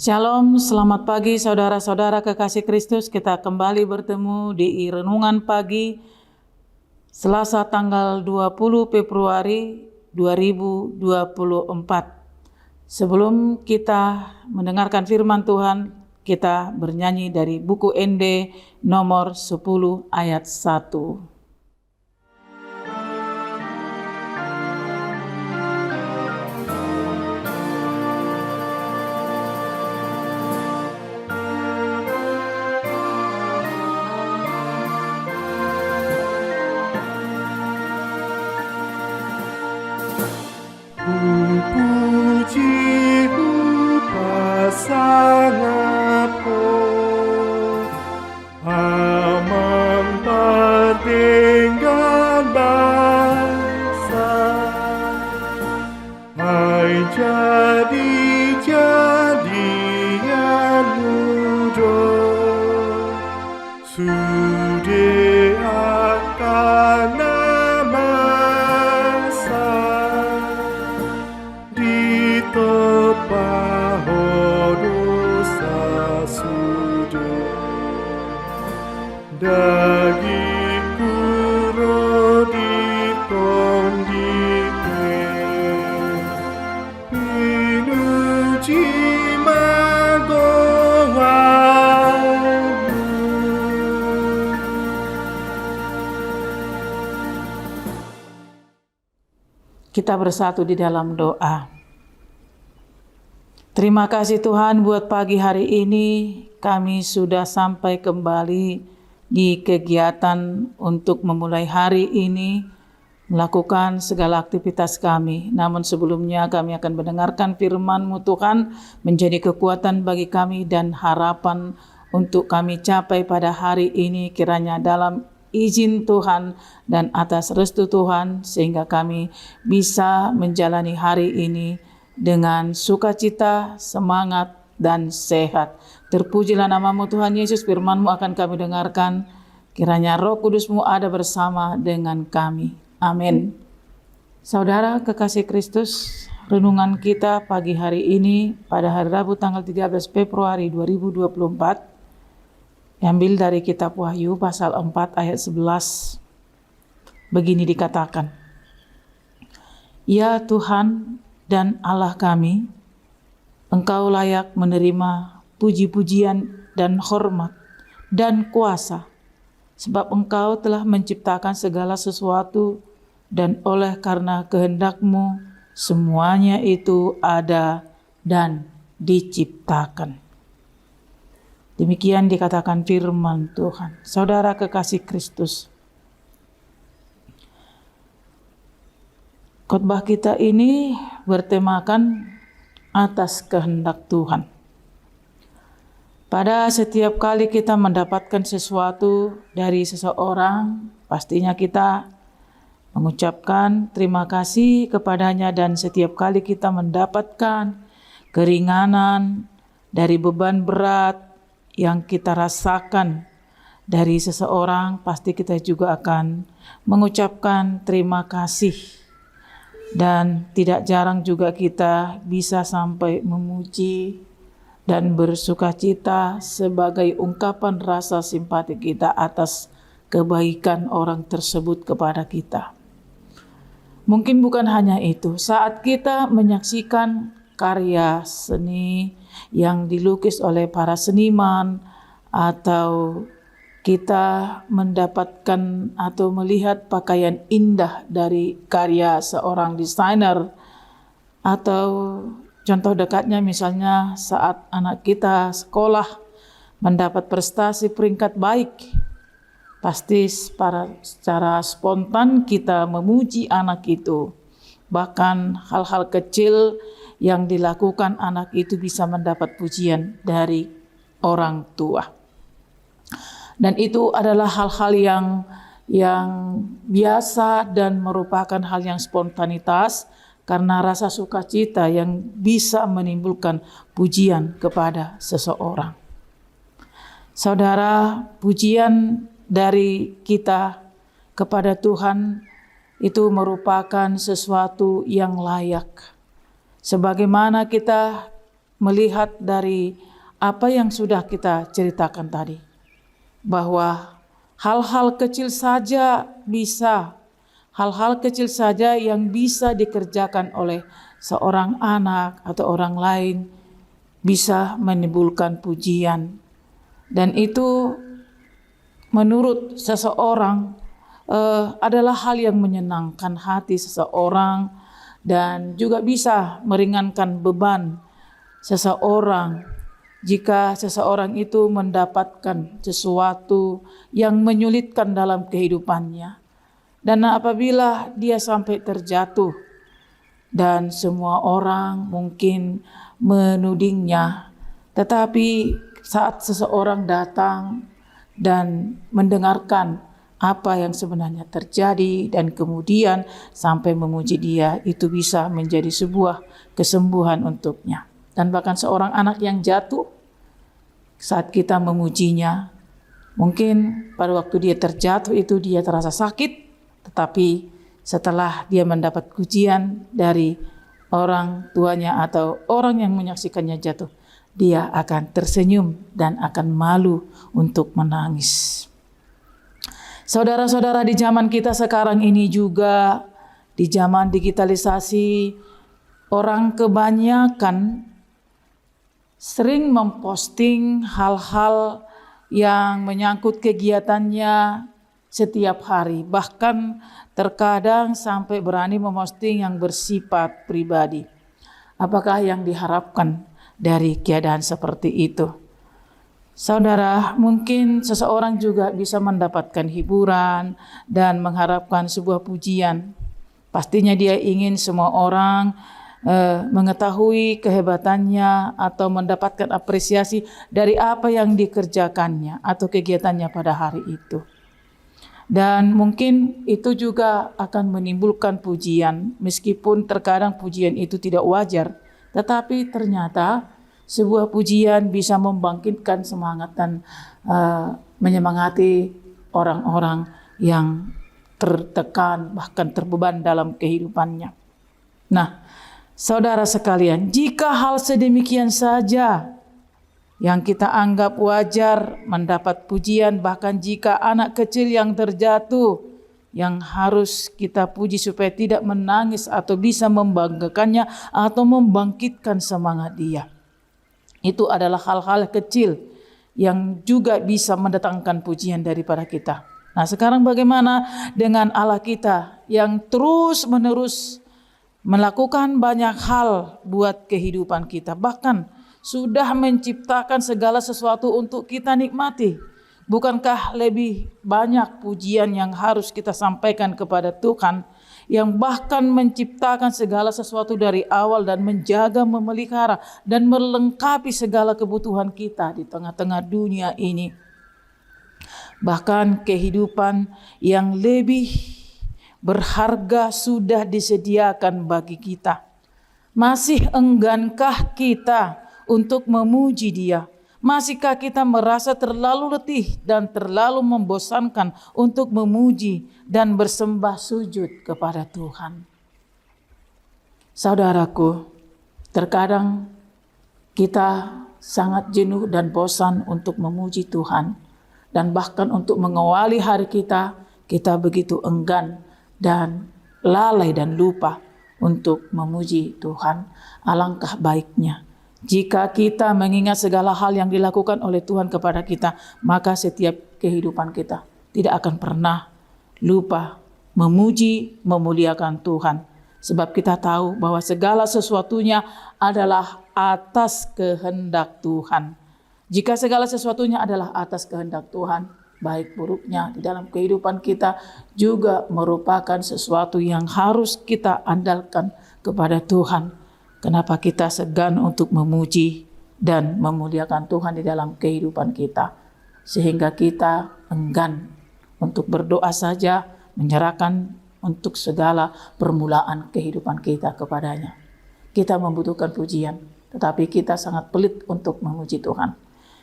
Shalom, selamat pagi saudara-saudara kekasih Kristus. Kita kembali bertemu di Renungan Pagi Selasa tanggal 20 Februari 2024. Sebelum kita mendengarkan firman Tuhan, kita bernyanyi dari buku ND nomor 10 ayat 1. Kita bersatu di dalam doa. Terima kasih Tuhan buat pagi hari ini kami sudah sampai kembali di kegiatan untuk memulai hari ini melakukan segala aktivitas kami. Namun sebelumnya kami akan mendengarkan firman-Mu Tuhan menjadi kekuatan bagi kami dan harapan untuk kami capai pada hari ini, kiranya dalam izin Tuhan dan atas restu Tuhan sehingga kami bisa menjalani hari ini dengan sukacita, semangat, dan sehat. Terpujilah nama-Mu Tuhan Yesus, firman-Mu akan kami dengarkan. Kiranya Roh Kudus-Mu ada bersama dengan kami. Amin. Saudara kekasih Kristus, renungan kita pagi hari ini pada hari Rabu tanggal 13 Februari 2024 diambil dari kitab Wahyu pasal 4 ayat 11. Begini dikatakan, "Ya Tuhan dan Allah kami, Engkau layak menerima puji-pujian dan hormat dan kuasa, sebab Engkau telah menciptakan segala sesuatu dan oleh karena kehendak-Mu semuanya itu ada dan diciptakan." Demikian dikatakan firman Tuhan. Saudara kekasih Kristus, khotbah kita ini bertemakan atas kehendak Tuhan. Pada setiap kali kita mendapatkan sesuatu dari seseorang, pastinya kita mengucapkan terima kasih kepadanya, dan setiap kali kita mendapatkan keringanan dari beban berat yang kita rasakan dari seseorang, pasti kita juga akan mengucapkan terima kasih. Dan tidak jarang juga kita bisa sampai memuji dan bersukacita sebagai ungkapan rasa simpati kita atas kebaikan orang tersebut kepada kita. Mungkin bukan hanya itu, saat kita menyaksikan karya seni yang dilukis oleh para seniman, atau kita mendapatkan atau melihat pakaian indah dari karya seorang desainer, atau contoh dekatnya misalnya saat anak kita sekolah mendapat prestasi peringkat baik, pasti secara spontan kita memuji anak itu. Bahkan hal-hal kecil yang dilakukan anak itu bisa mendapat pujian dari orang tua. Dan itu adalah hal-hal yang biasa dan merupakan hal yang spontanitas karena rasa sukacita yang bisa menimbulkan pujian kepada seseorang. Saudara, pujian dari kita kepada Tuhan itu merupakan sesuatu yang layak. Sebagaimana kita melihat dari apa yang sudah kita ceritakan tadi, bahwa hal-hal kecil saja yang bisa dikerjakan oleh seorang anak atau orang lain bisa menimbulkan pujian. Dan itu menurut seseorang adalah hal yang menyenangkan hati seseorang dan juga bisa meringankan beban seseorang jika seseorang itu mendapatkan sesuatu yang menyulitkan dalam kehidupannya. Dan apabila dia sampai terjatuh dan semua orang mungkin menudingnya, tetapi saat seseorang datang dan mendengarkan apa yang sebenarnya terjadi dan kemudian sampai memuji dia, itu bisa menjadi sebuah kesembuhan untuknya. Dan bahkan seorang anak yang jatuh, saat kita memujinya, mungkin pada waktu dia terjatuh itu dia terasa sakit, tetapi setelah dia mendapat pujian dari orang tuanya atau orang yang menyaksikannya jatuh, dia akan tersenyum dan akan malu untuk menangis. Saudara-saudara, di zaman kita sekarang ini juga, di zaman digitalisasi, orang kebanyakan sering memposting hal-hal yang menyangkut kegiatannya setiap hari. Bahkan terkadang sampai berani memposting yang bersifat pribadi. Apakah yang diharapkan dari keadaan seperti itu? Saudara, mungkin seseorang juga bisa mendapatkan hiburan dan mengharapkan sebuah pujian. Pastinya dia ingin semua orang mengetahui kehebatannya atau mendapatkan apresiasi dari apa yang dikerjakannya atau kegiatannya pada hari itu. Dan mungkin itu juga akan menimbulkan pujian, meskipun terkadang pujian itu tidak wajar, tetapi ternyata sebuah pujian bisa membangkitkan semangat dan menyemangati orang-orang yang tertekan bahkan terbeban dalam kehidupannya. Nah, saudara sekalian, jika hal sedemikian saja yang kita anggap wajar mendapat pujian, bahkan jika anak kecil yang terjatuh yang harus kita puji supaya tidak menangis atau bisa membanggakannya atau membangkitkan semangat dia, itu adalah hal-hal kecil yang juga bisa mendatangkan pujian daripada kita. Nah, sekarang bagaimana dengan Allah kita yang terus-menerus melakukan banyak hal buat kehidupan kita, bahkan sudah menciptakan segala sesuatu untuk kita nikmati? Bukankah lebih banyak pujian yang harus kita sampaikan kepada Tuhan, yang bahkan menciptakan segala sesuatu dari awal dan menjaga, memelihara dan melengkapi segala kebutuhan kita di tengah-tengah dunia ini? Bahkan kehidupan yang lebih berharga sudah disediakan bagi kita. Masih enggankah kita untuk memuji Dia? Masihkah kita merasa terlalu letih dan terlalu membosankan untuk memuji dan bersembah sujud kepada Tuhan? Saudaraku, terkadang kita sangat jenuh dan bosan untuk memuji Tuhan, dan bahkan untuk mengawali hari kita begitu enggan dan lalai dan lupa untuk memuji Tuhan. Alangkah baiknya jika kita mengingat segala hal yang dilakukan oleh Tuhan kepada kita, maka setiap kehidupan kita tidak akan pernah lupa memuji, memuliakan Tuhan. Sebab kita tahu bahwa segala sesuatunya adalah atas kehendak Tuhan. Jika segala sesuatunya adalah atas kehendak Tuhan, baik buruknya di dalam kehidupan kita juga merupakan sesuatu yang harus kita andalkan kepada Tuhan. Kenapa kita segan untuk memuji dan memuliakan Tuhan di dalam kehidupan kita, sehingga kita enggan untuk berdoa saja, menyerahkan untuk segala permulaan kehidupan kita kepadanya. Kita membutuhkan pujian, tetapi kita sangat pelit untuk memuji Tuhan.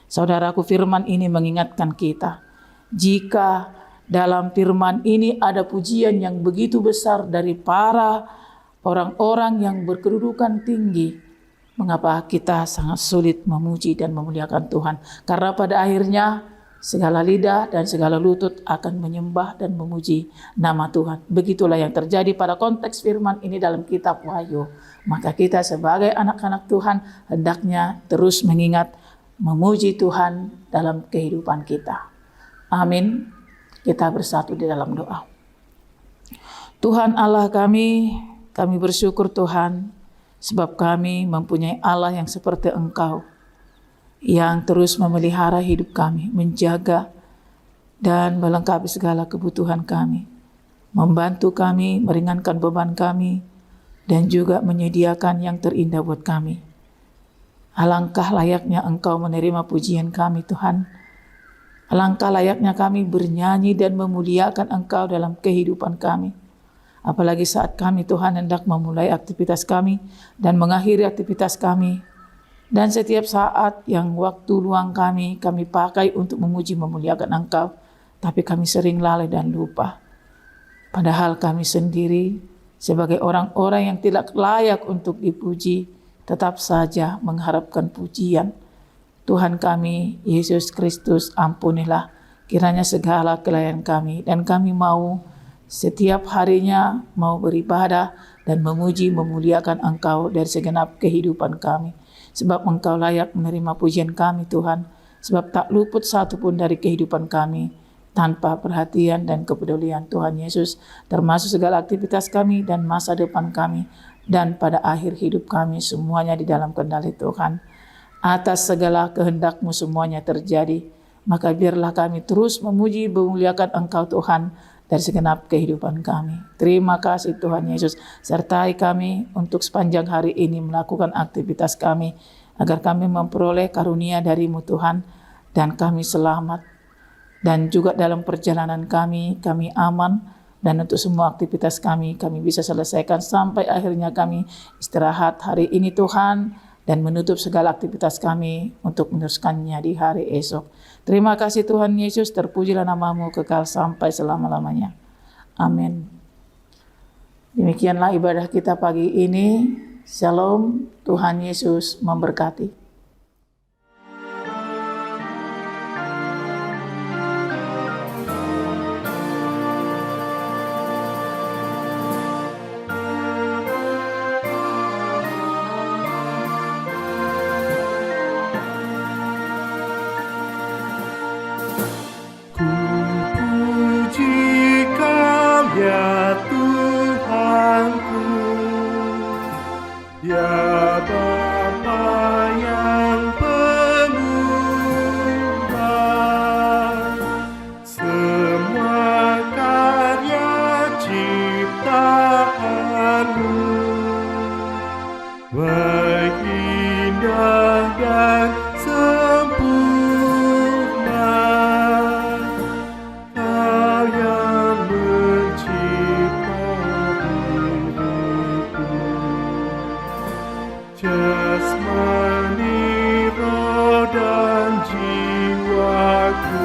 Saudaraku, firman ini mengingatkan kita, jika dalam firman ini ada pujian yang begitu besar dari para orang-orang yang berkedudukan tinggi, mengapa kita sangat sulit memuji dan memuliakan Tuhan. Karena pada akhirnya segala lidah dan segala lutut akan menyembah dan memuji nama Tuhan. Begitulah yang terjadi pada konteks firman ini dalam kitab Wahyu. Maka kita sebagai anak-anak Tuhan hendaknya terus mengingat memuji Tuhan dalam kehidupan kita. Amin. Kita bersatu di dalam doa. Tuhan Allah kami bersyukur Tuhan, sebab kami mempunyai Allah yang seperti Engkau, yang terus memelihara hidup kami, menjaga dan melengkapi segala kebutuhan kami, membantu kami, meringankan beban kami, dan juga menyediakan yang terindah buat kami. Alangkah layaknya Engkau menerima pujian kami Tuhan. Alangkah layaknya kami bernyanyi dan memuliakan Engkau dalam kehidupan kami. Apalagi saat kami Tuhan hendak memulai aktivitas kami dan mengakhiri aktivitas kami. Dan setiap saat yang waktu luang kami pakai untuk memuji memuliakan Engkau. Tapi kami sering lalai dan lupa. Padahal kami sendiri sebagai orang-orang yang tidak layak untuk dipuji, tetap saja mengharapkan pujian. Tuhan kami, Yesus Kristus, ampunilah kiranya segala kelainan kami. Dan kami mau setiap harinya mau beribadah dan memuji memuliakan Engkau dari segenap kehidupan kami. Sebab Engkau layak menerima pujian kami Tuhan. Sebab tak luput satu pun dari kehidupan kami tanpa perhatian dan kepedulian Tuhan Yesus. Termasuk segala aktivitas kami dan masa depan kami. Dan pada akhir hidup kami semuanya di dalam kendali Tuhan. Atas segala kehendak-Mu semuanya terjadi. Maka biarlah kami terus memuji memuliakan Engkau Tuhan dari segenap kehidupan kami. Terima kasih Tuhan Yesus. Sertai kami untuk sepanjang hari ini melakukan aktivitas kami. Agar kami memperoleh karunia dari-Mu Tuhan. Dan kami selamat. Dan juga dalam perjalanan kami aman. Dan untuk semua aktivitas kami bisa selesaikan sampai akhirnya kami istirahat hari ini Tuhan. Dan menutup segala aktivitas kami untuk meneruskannya di hari esok. Terima kasih Tuhan Yesus, terpujilah nama-Mu kekal sampai selama-lamanya. Amin. Demikianlah ibadah kita pagi ini. Shalom, Tuhan Yesus memberkati. Ya Bapa yang pengubah semua karya ciptaan-Mu, baik indah dan sempurna, Kau yang mencipta jasmani, roh dan jiwaku.